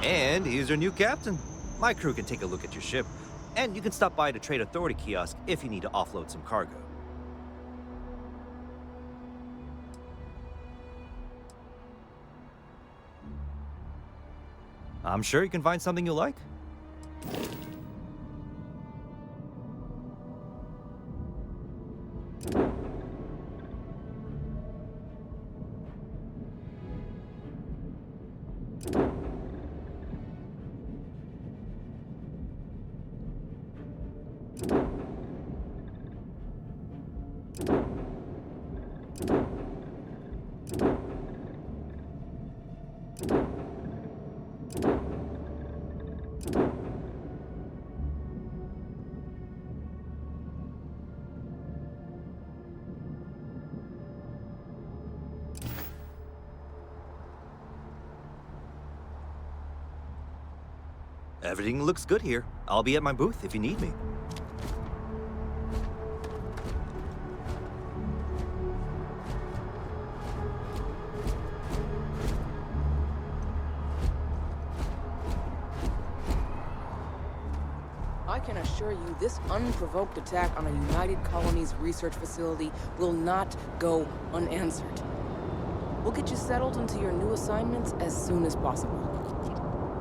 And he's your new captain. My crew can take a look at your ship, and you can stop by the Trade Authority kiosk if you need to offload some cargo. I'm sure you can find something you like. Everything looks good here. I'll be at my booth if you need me. I can assure you this unprovoked attack on a United Colonies research facility will not go unanswered. We'll get you settled into your new assignments as soon as possible.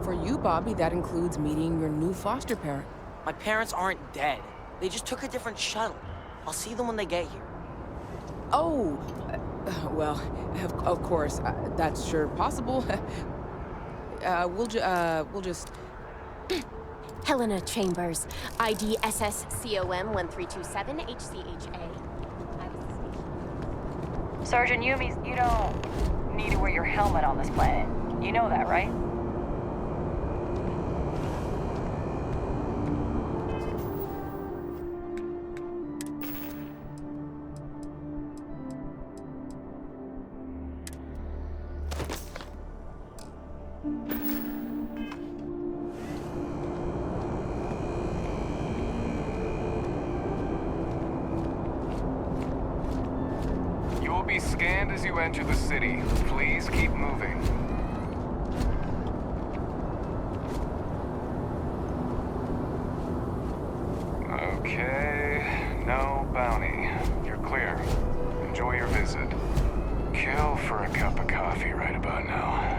For you, Bobby, that includes meeting your new foster parent. My parents aren't dead. They just took a different shuttle. I'll see them when they get here. Oh, well, of course, that's sure possible. We'll just... Helena Chambers, ID SSCOM 1327 HCHA. Sergeant Yumi, you don't need to wear your helmet on this planet. You know that, right? Be scanned as you enter the city. Please keep moving. Okay, no bounty. You're clear. Enjoy your visit. Kill for a cup of coffee right about now.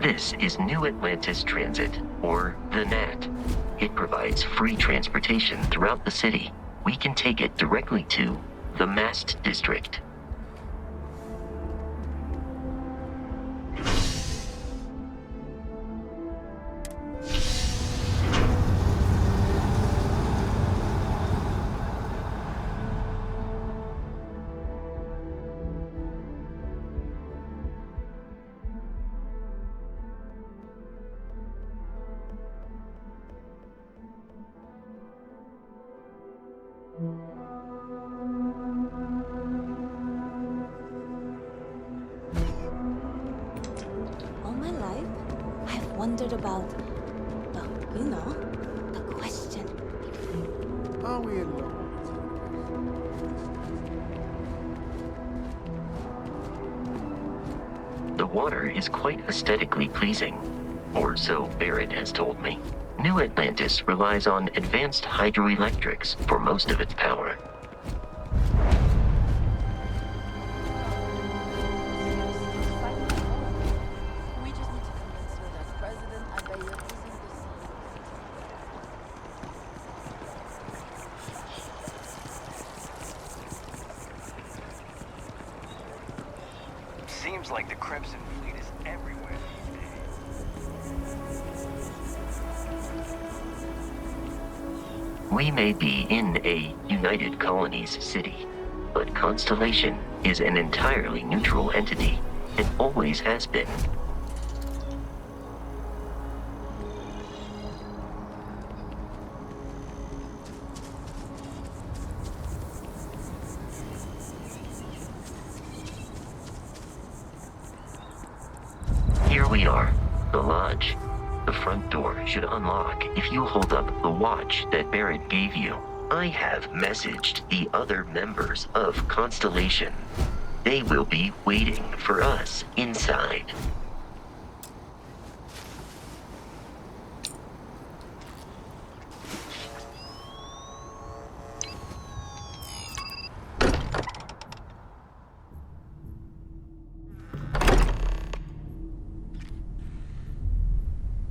This is New Atlantis Transit, or the NAT. It provides free transportation throughout the city. We can take it directly to the Mast District. All my life, I've wondered about, well, you know, the question. Are we alone? The water is quite aesthetically pleasing, or so Barrett has told me. New Atlantis relies on advanced hydroelectrics for most of its power. Seems like the Crimson Fleet is everywhere these days. We may be in a United Colonies city, but Constellation is an entirely neutral entity and always has been. Here we are, the lodge. The front door should unlock if you hold up the watch that Barrett gave you. I have messaged the other members of Constellation. They will be waiting for us inside.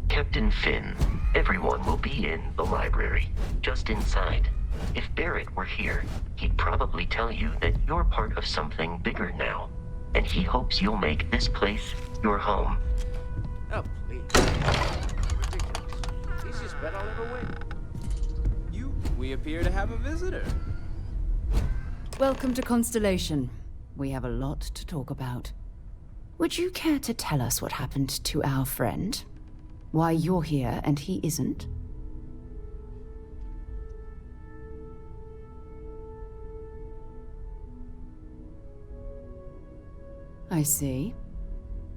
Captain Finn, everyone will be in the library, just inside. If Barrett were here, he'd probably tell you that you're part of something bigger now, and he hopes you'll make this place your home. Oh, please. Ridiculous. Easiest bet I'll ever win. We appear to have a visitor. Welcome to Constellation. We have a lot to talk about. Would you care to tell us what happened to our friend? Why you're here and he isn't? I see.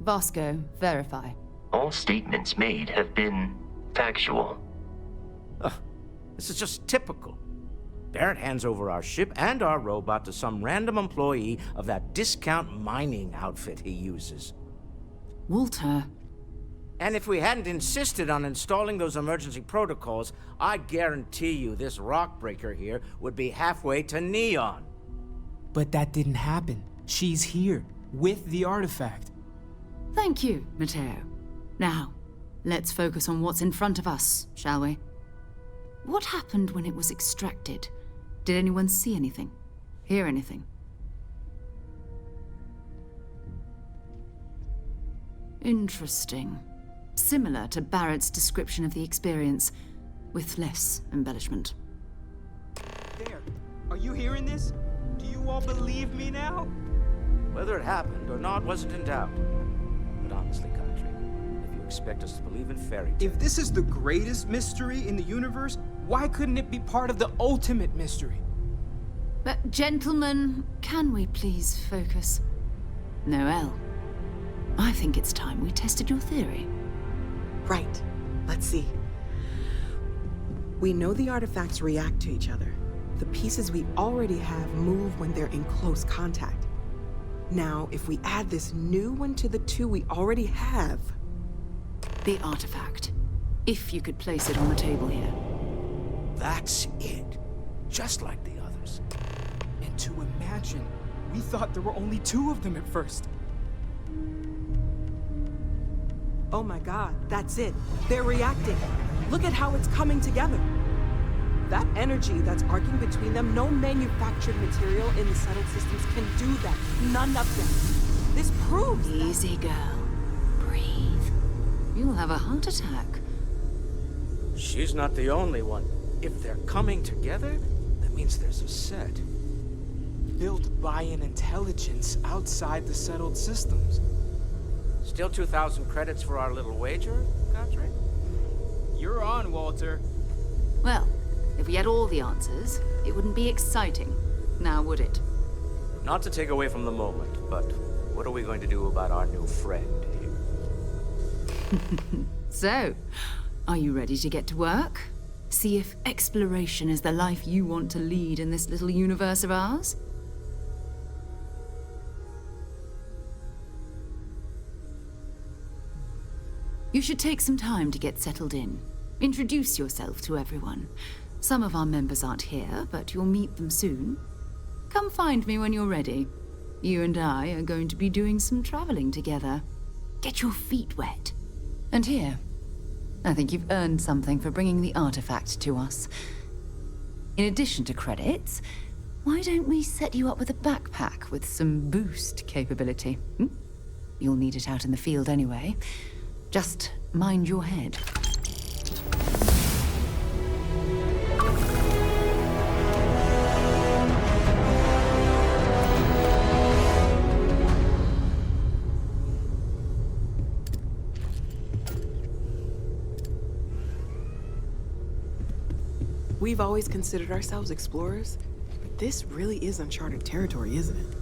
Vasco, verify. All statements made have been factual. This is just typical. Barrett hands over our ship and our robot to some random employee of that discount mining outfit he uses. Walter. And if we hadn't insisted on installing those emergency protocols, I guarantee you this rock breaker here would be halfway to Neon. But that didn't happen. She's here, with the artifact. Thank you, Matteo. Now, let's focus on what's in front of us, shall we? What happened when it was extracted? Did anyone see anything? Hear anything? Interesting. Similar to Barrett's description of the experience, with less embellishment. There. Are you hearing this? Do you all believe me now? Whether it happened or not wasn't in doubt. But honestly, Country, if you expect us to believe in fairy tales... If this is the greatest mystery in the universe, why couldn't it be part of the ultimate mystery? But gentlemen, can we please focus? Noelle, I think it's time we tested your theory. Right. Let's see. We know the artifacts react to each other. The pieces we already have move when they're in close contact. Now, if we add this new one to the two we already have... The artifact. If you could place it on the table here. That's it. Just like the others. And to imagine, we thought there were only 2 of them at first. Oh my god, that's it. They're reacting. Look at how it's coming together. That energy that's arcing between them, no manufactured material in the settled systems can do that. None of them. This proves that. Easy, girl. Breathe. You'll have a heart attack. She's not the only one. If they're coming together, that means there's a set. Built by an intelligence outside the settled systems. Still 2,000 credits for our little wager, Country? You're on, Walter. Well, if we had all the answers, it wouldn't be exciting. Now, would it? Not to take away from the moment, but what are we going to do about our new friend here? So, are you ready to get to work? See if exploration is the life you want to lead in this little universe of ours? You should take some time to get settled in. Introduce yourself to everyone. Some of our members aren't here, but you'll meet them soon. Come find me when you're ready. You and I are going to be doing some traveling together. Get your feet wet. And here, I think you've earned something for bringing the artifact to us. In addition to credits, why don't we set you up with a backpack with some boost capability? You'll need it out in the field anyway. Just mind your head. We've always considered ourselves explorers, but this really is uncharted territory, isn't it?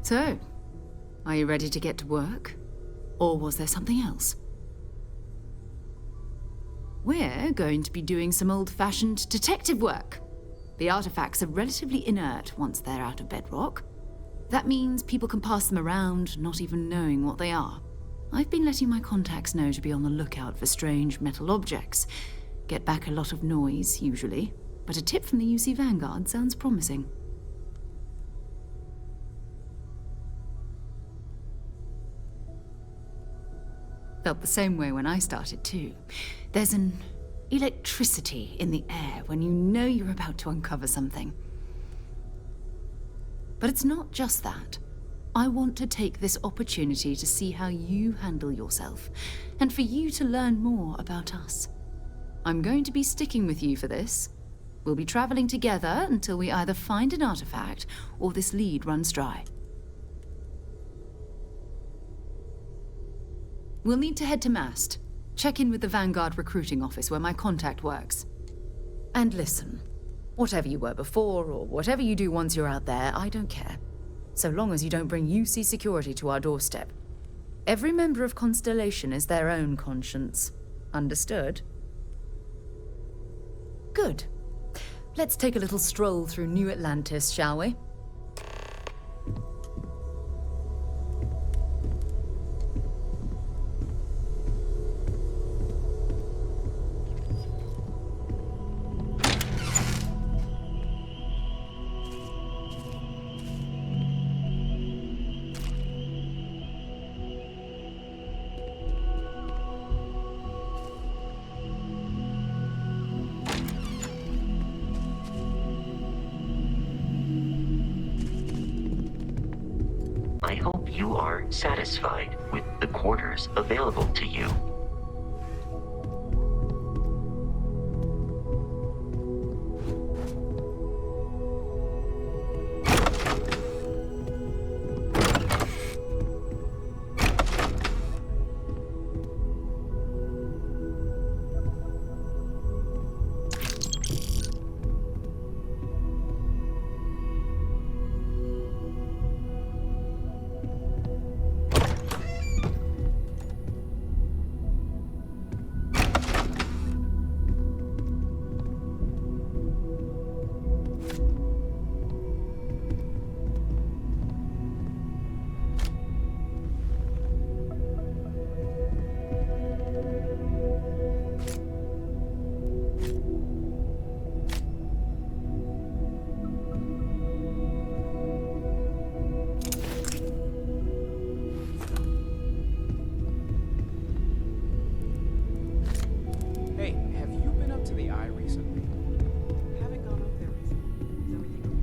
So, are you ready to get to work? Or was there something else? We're going to be doing some old-fashioned detective work. The artifacts are relatively inert once they're out of bedrock. That means people can pass them around, not even knowing what they are. I've been letting my contacts know to be on the lookout for strange metal objects. Get back a lot of noise, usually, but a tip from the UC Vanguard sounds promising. Felt the same way when I started too. There's an electricity in the air when you know you're about to uncover something. But it's not just that. I want to take this opportunity to see how you handle yourself, and for you to learn more about us. I'm going to be sticking with you for this. We'll be traveling together until we either find an artifact or this lead runs dry. We'll need to head to Mast. Check in with the Vanguard recruiting office where my contact works. And listen, whatever you were before or whatever you do once you're out there, I don't care. So long as you don't bring UC security to our doorstep. Every member of Constellation is their own conscience. Understood? Good. Let's take a little stroll through New Atlantis, shall we? I hope you are satisfied with the quarters available to you. Hey, have you been up to the Eye recently? Haven't gone up there recently. Is everything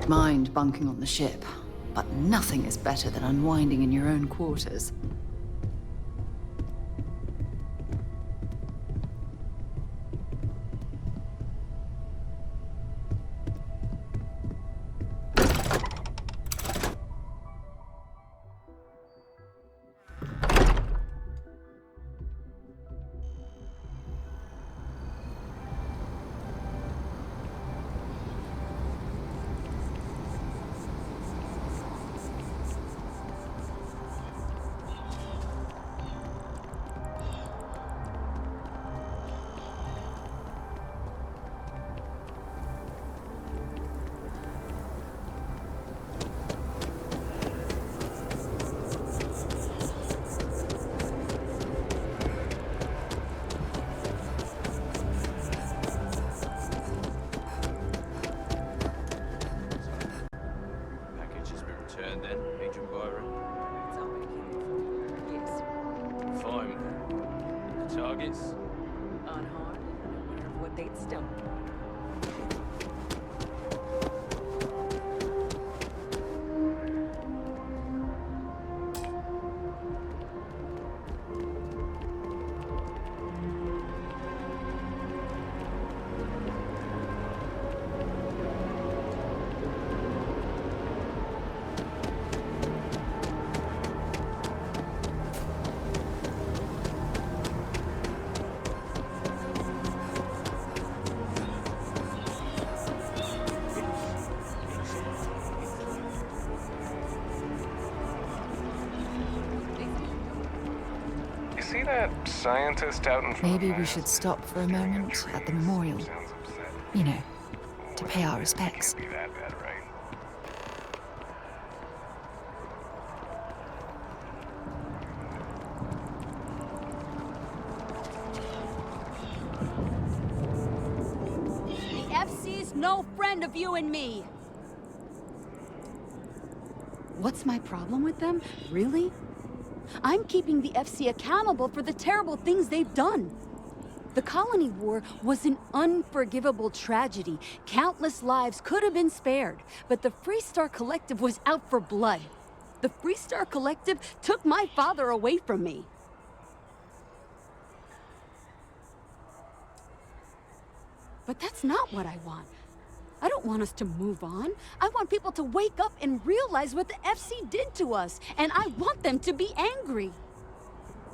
mind bunking on the ship, but nothing is better than unwinding in your own quarters. Package has been returned then, Agent Byron. That's how it came. Yes. Fine. The targets? Unharmed and unaware of what they'd stumble. You see that scientist out in front Maybe of we Mast? should stop for a moment at the memorial. Sounds upset. You know, to pay our respects. Can't be that bad, right? The FC's no friend of you and me. What's my problem with them? Really? I'm keeping the FC accountable for the terrible things they've done. The Colony War was an unforgivable tragedy. Countless lives could have been spared, but the Freestar Collective was out for blood. The Freestar Collective took my father away from me. But that's not what I want. I don't want us to move on. I want people to wake up and realize what the FC did to us, and I want them to be angry.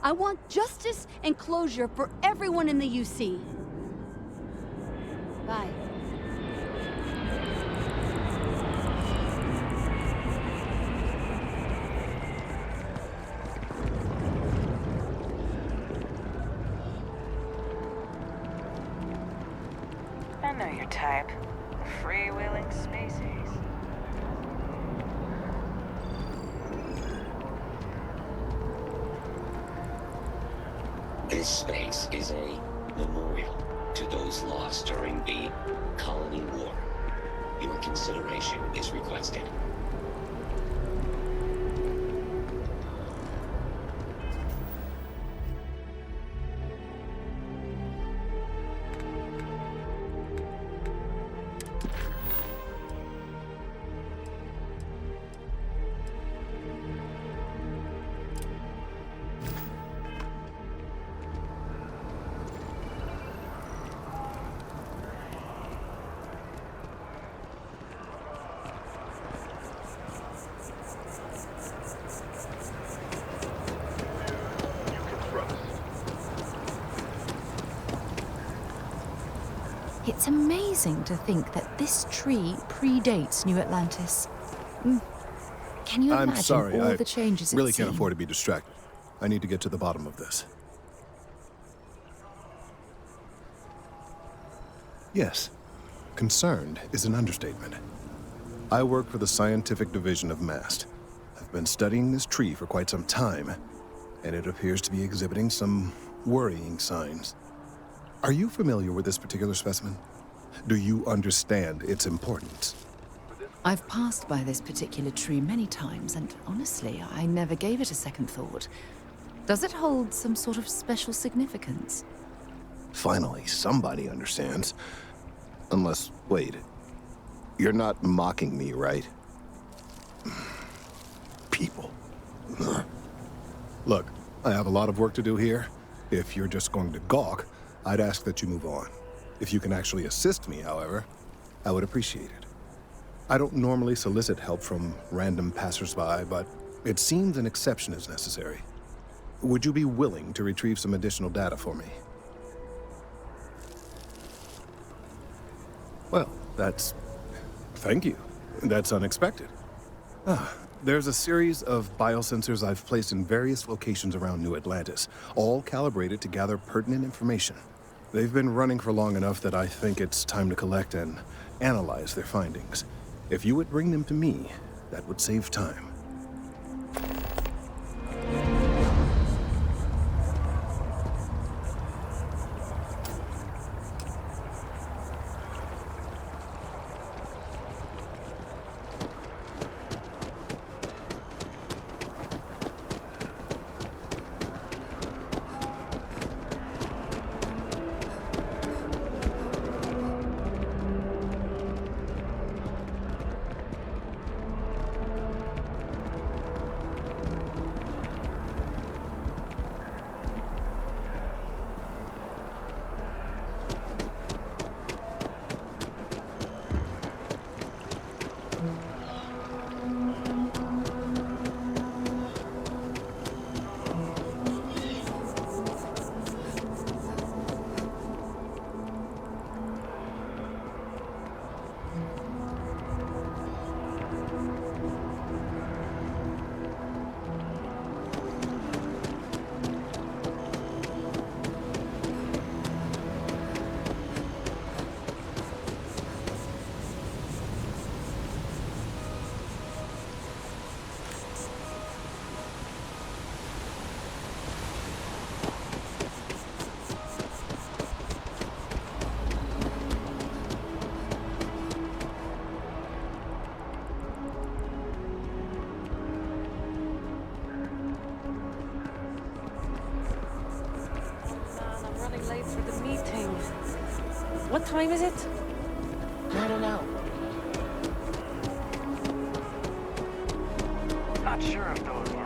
I want justice and closure for everyone in the UC. Bye. I know your type. Freewheeling space ace. This space is a memorial to those lost during the Colony War. Your consideration is requested. It's amazing to think that this tree predates New Atlantis. Can you imagine I'm sorry, all I the changes really it's can't seen? afford to be distracted. I need to get to the bottom of this. Yes, concerned is an understatement. I work for the scientific division of MAST. I've been studying this tree for quite some time, and it appears to be exhibiting some worrying signs. Are you familiar with this particular specimen? Do you understand its importance? I've passed by this particular tree many times, and honestly, I never gave it a second thought. Does it hold some sort of special significance? Finally, somebody understands. Unless, wait. You're not mocking me, right? People. Ugh. Look, I have a lot of work to do here. If you're just going to gawk, I'd ask that you move on. If you can actually assist me, however, I would appreciate it. I don't normally solicit help from random passersby, but it seems an exception is necessary. Would you be willing to retrieve some additional data for me? Well, thank you. That's unexpected. There's a series of biosensors I've placed in various locations around New Atlantis, all calibrated to gather pertinent information. They've been running for long enough that I think it's time to collect and analyze their findings. If you would bring them to me, that would save time. Late for the meeting. What time is it? I don't know. Not sure if those were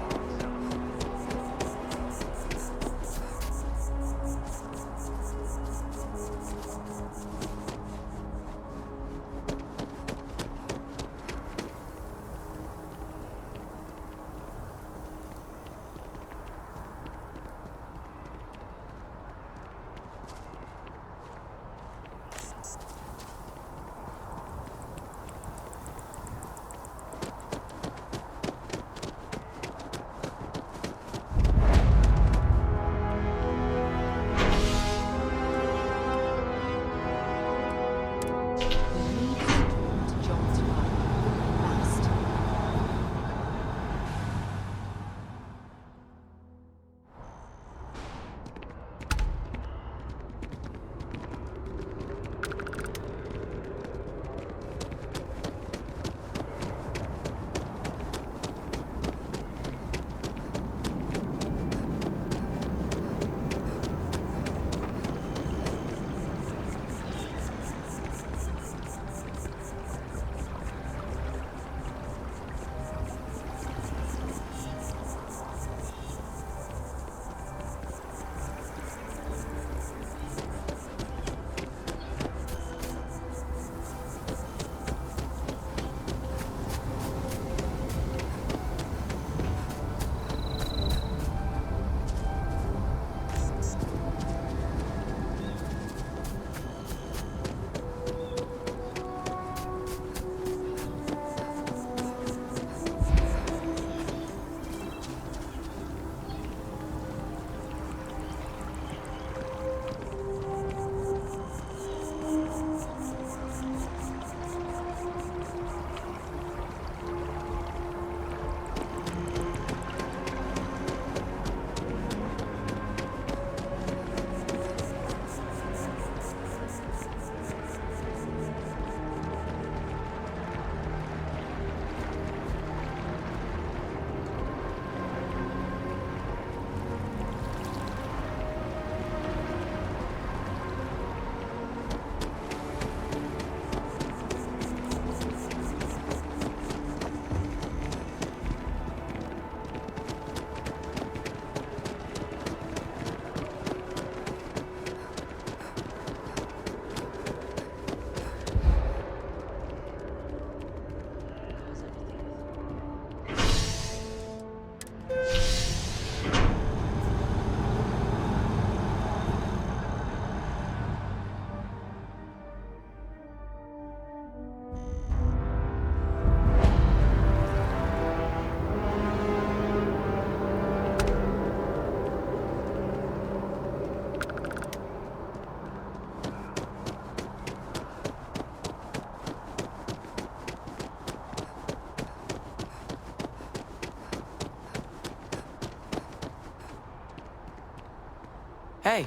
Hey,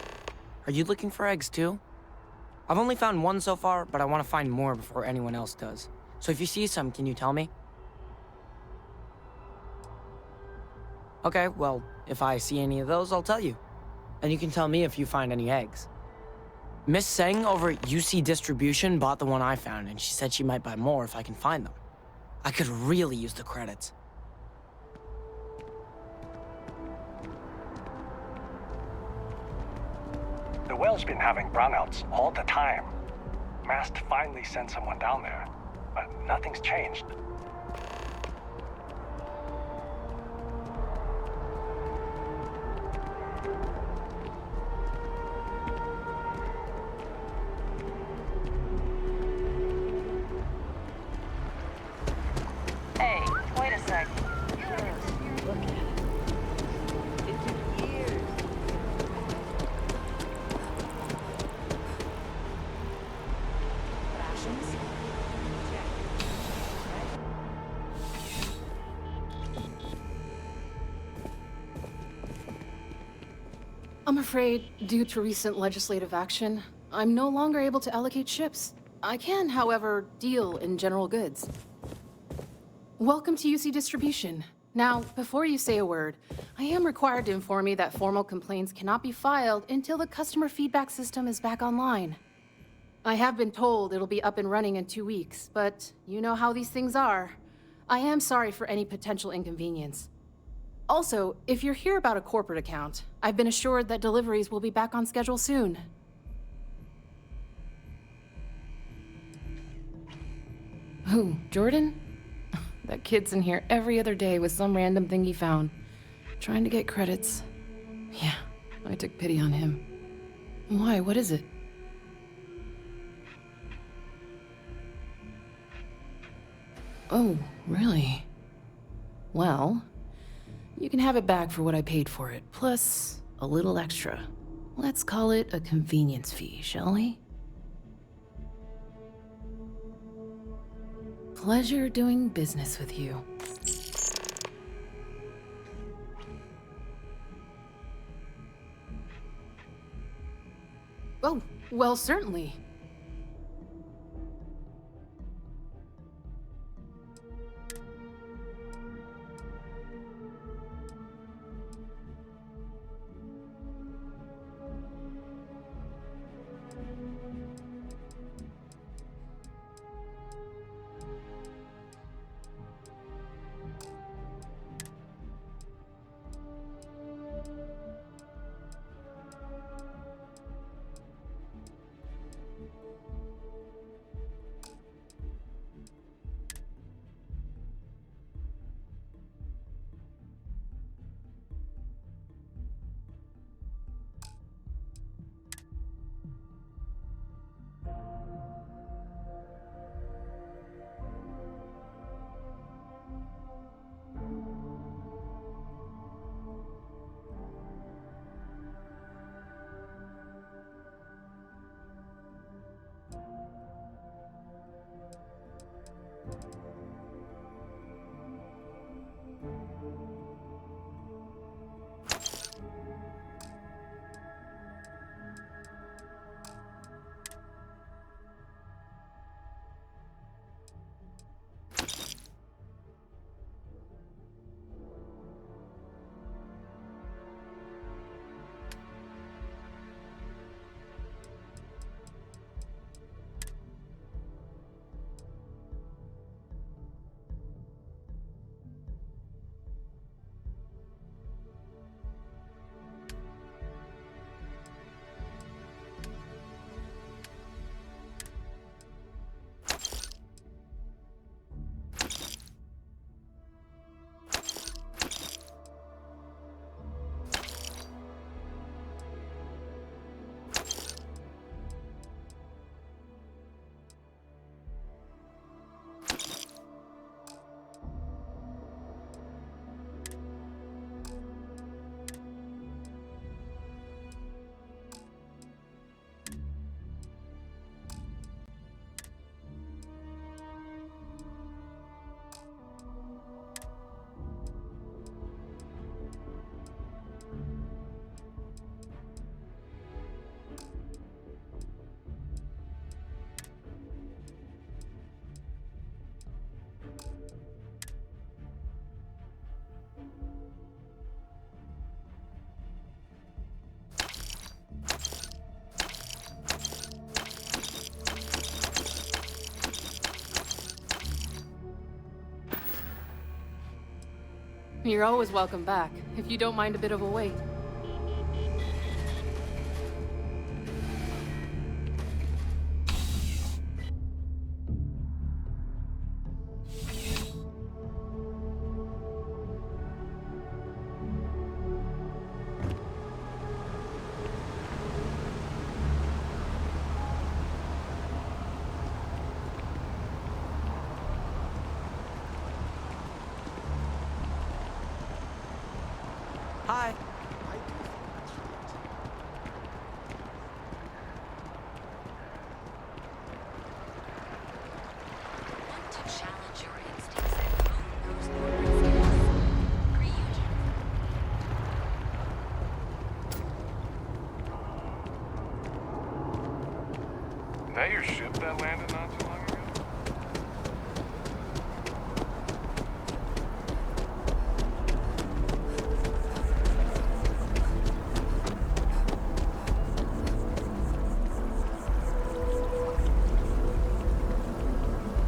are you looking for eggs too? I've only found one so far, but I want to find more before anyone else does. So if you see some, can you tell me? Okay, well, if I see any of those, I'll tell you. And you can tell me if you find any eggs. Miss Seng over at UC Distribution bought the one I found, and she said she might buy more if I can find them. I could really use the credits. The well's been having brownouts all the time. Mast finally sent someone down there, but nothing's changed. Hey, wait a sec. Look at it. It took years. Rations? I'm afraid, due to recent legislative action, I'm no longer able to allocate ships. I can, however, deal in general goods. Welcome to UC Distribution. Now, before you say a word, I am required to inform you that formal complaints cannot be filed until the customer feedback system is back online. I have been told it'll be up and running in 2 weeks, but you know how these things are. I am sorry for any potential inconvenience. Also, if you're here about a corporate account, I've been assured that deliveries will be back on schedule soon. Who, Jordan? That kid's in here every other day with some random thing he found. Trying to get credits. Yeah, I took pity on him. Why, what is it? Oh, really? Well, you can have it back for what I paid for it, plus a little extra. Let's call it a convenience fee, shall we? Pleasure doing business with you. Oh, well, certainly. You're always welcome back, if you don't mind a bit of a wait. Hi. That your ship that landed not too long ago?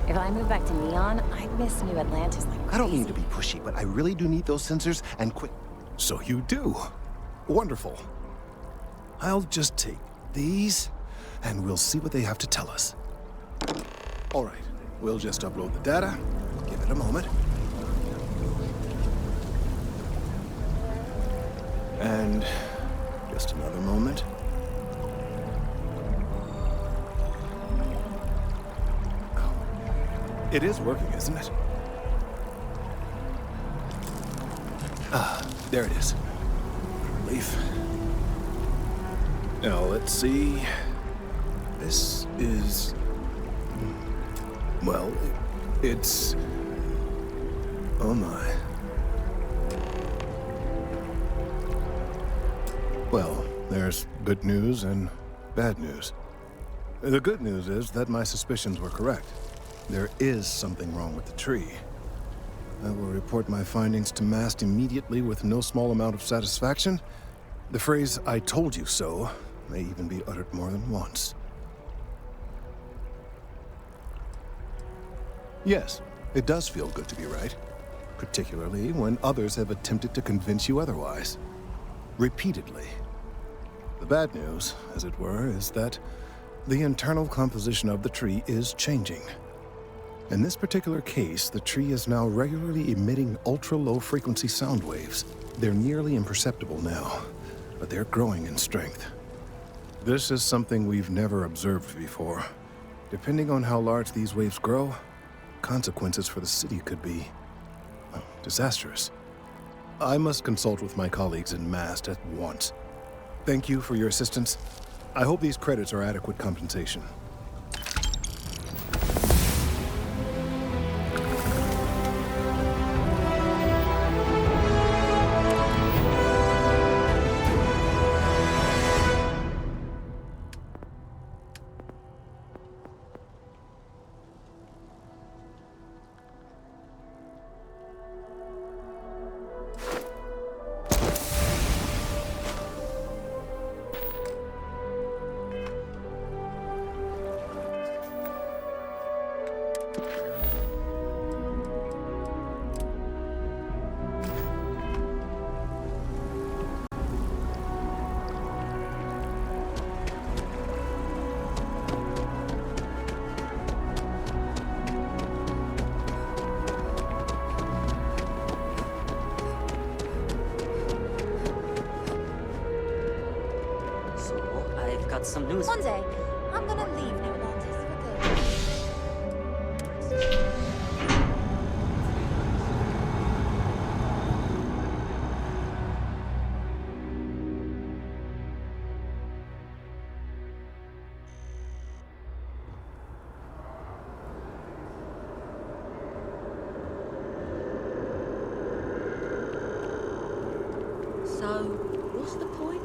If I move back to Neon, I'd miss New Atlantis like crazy. I don't mean to be pushy, but I really do need those sensors and quick. So you do. Wonderful. I'll just take these, and we'll see what they have to tell us. All right, we'll just upload the data. Give it a moment. And just another moment. It is working, isn't it? Ah, there it is. Relief. Now, let's see. This is... Well, it's... Oh my. Well, there's good news and bad news. The good news is that my suspicions were correct. There is something wrong with the tree. I will report my findings to MAST immediately with no small amount of satisfaction. The phrase, "I told you so," may even be uttered more than once. Yes, it does feel good to be right, particularly when others have attempted to convince you otherwise. Repeatedly. The bad news, as it were, is that the internal composition of the tree is changing. In this particular case, the tree is now regularly emitting ultra-low frequency sound waves. They're nearly imperceptible now, but they're growing in strength. This is something we've never observed before. Depending on how large these waves grow, consequences for the city could be disastrous. I must consult with my colleagues in MAST at once. Thank you for your assistance. I hope these credits are adequate compensation. Some news. One day, I'm gonna leave New Atlantis for good. So, what's the point?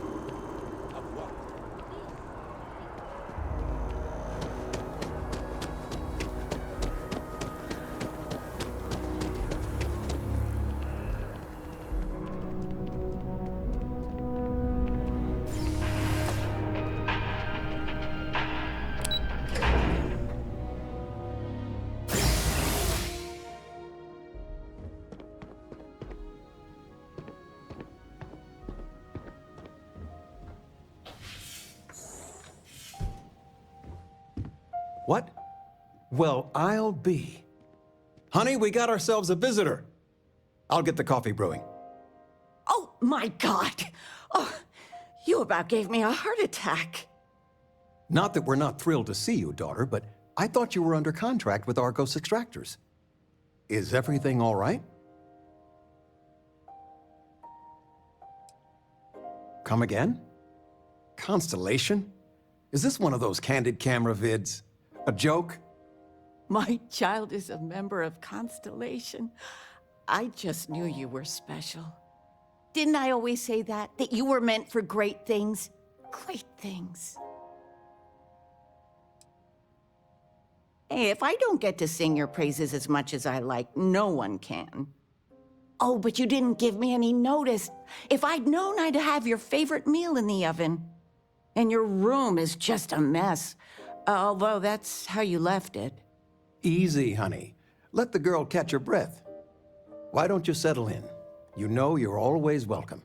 What? Well, I'll be. Honey, we got ourselves a visitor. I'll get the coffee brewing. Oh, my God. Oh, you about gave me a heart attack. Not that we're not thrilled to see you, daughter, but I thought you were under contract with Argos Extractors. Is everything all right? Come again? Constellation? Is this one of those candid camera vids? A joke? My child is a member of Constellation. I just knew you were special. Didn't I always say that? That you were meant for great things? Great things. Hey, if I don't get to sing your praises as much as I like, no one can. Oh, but you didn't give me any notice. If I'd known, I'd have your favorite meal in the oven. And your room is just a mess. Although that's how you left it. Easy, honey. Let the girl catch her breath. Why don't you settle in? You know you're always welcome.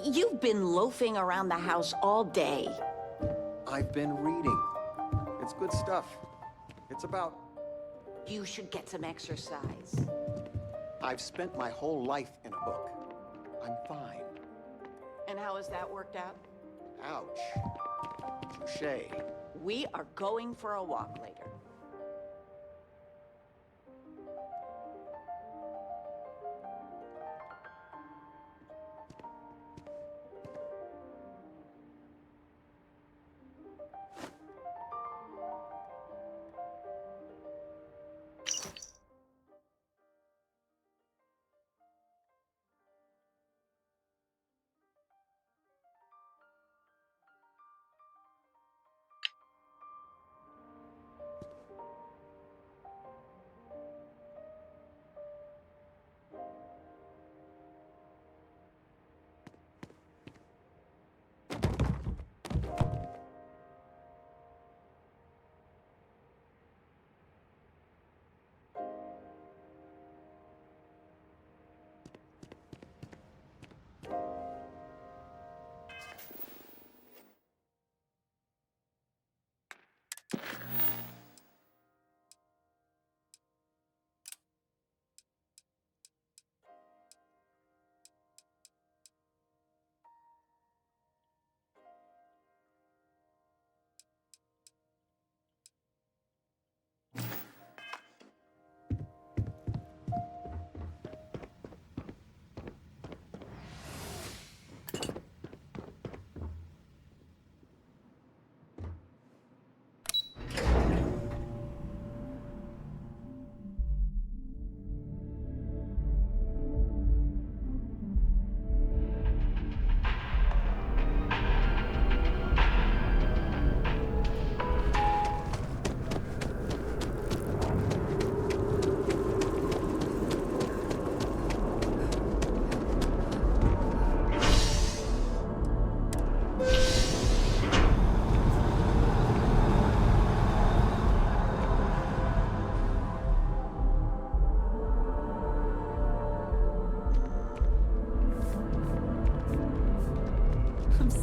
You've been loafing around the house all day. I've been reading. It's good stuff. It's about... You should get some exercise. I've spent my whole life in a book. I'm fine. And how has that worked out? Ouch. Touche. We are going for a walk later.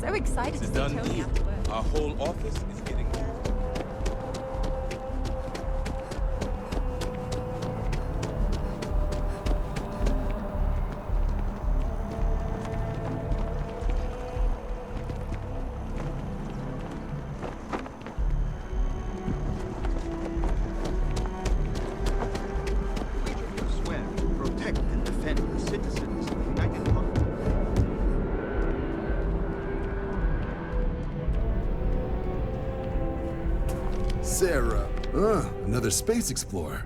So excited to see Tony after work. Our whole office is getting there. Swear to protect and defend the citizens of the United Kingdom. Sarah. Another space explorer.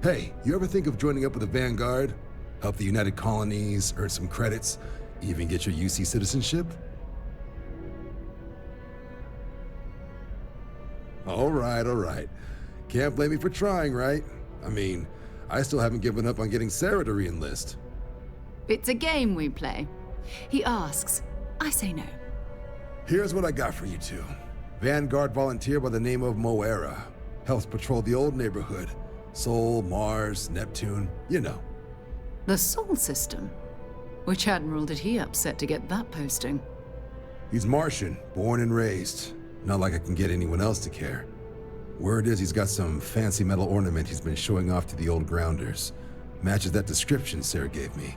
Hey, you ever think of joining up with the Vanguard? Help the United Colonies, earn some credits, even get your UC citizenship? All right. Can't blame me for trying, right? I mean, I still haven't given up on getting Sarah to re-enlist. It's a game we play. He asks, I say no. Here's what I got for you two. Vanguard volunteer by the name of Moera. Helps patrol the old neighborhood. Sol, Mars, Neptune, you know. The Sol system? Which admiral did he upset to get that posting? He's Martian, born and raised. Not like I can get anyone else to care. Word is he's got some fancy metal ornament he's been showing off to the old grounders. Matches that description Sarah gave me.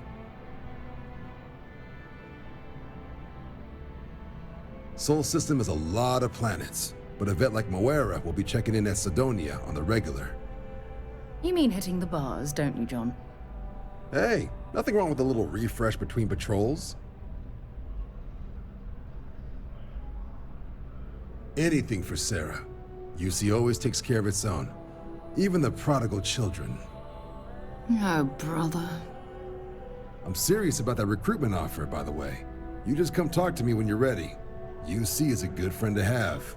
Sol system is a lot of planets, but a vet like Moera will be checking in at Sidonia on the regular. You mean hitting the bars, don't you, John? Hey, nothing wrong with a little refresh between patrols. Anything for Sarah. UC always takes care of its own. Even the prodigal children. Oh, brother. I'm serious about that recruitment offer, by the way. You just come talk to me when you're ready. UC is a good friend to have.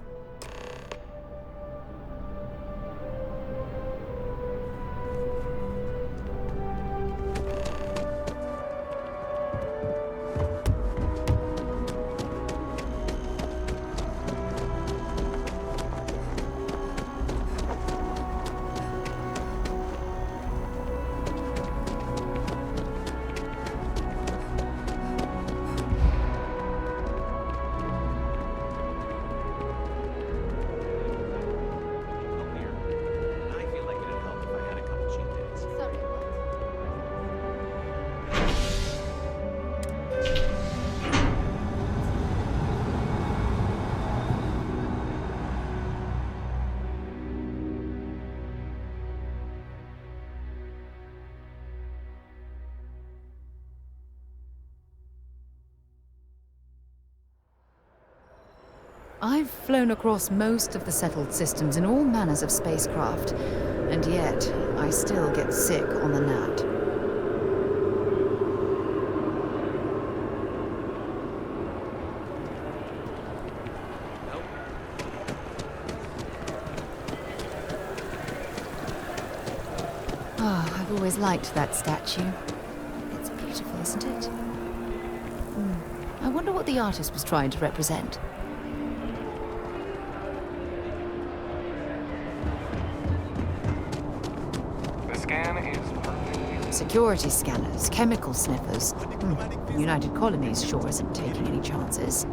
I've flown across most of the settled systems in all manners of spacecraft, and yet I still get sick on the gnat. Oh, I've always liked that statue. It's beautiful, isn't it? I wonder what the artist was trying to represent. Security scanners, chemical sniffers. United Colonies sure isn't taking any chances.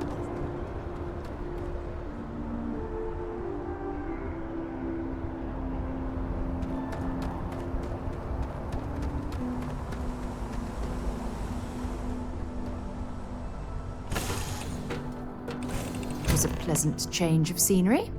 It was a pleasant change of scenery.